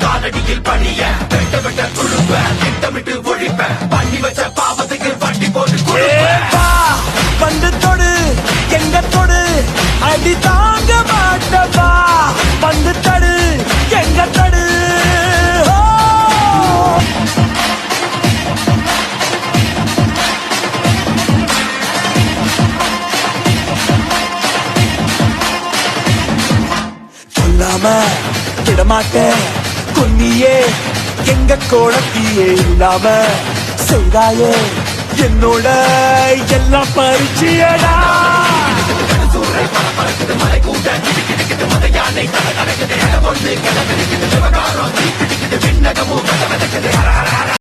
காலடியில் பணிய வெட்ட வெட்ட துழுப்ப திட்டமிட்டு ஒழிப்ப பண்ணி வச்ச பாவத்துக்கு வண்டி போட்டு வந்து தொடு எங்க தொடு அடி தாங்க மாட்டவா வந்து தடு எங்க தடு சொல்லாம விடமாட்டேன் கொன்னியே எங்க கோலத்தியே இல்லாம செய்தாயே என்னோட எல்லாம் பரிச்சயடா மலை கூட மத யானை கடை கடக்குது ஒன்று கிளம்பி விவகாரம்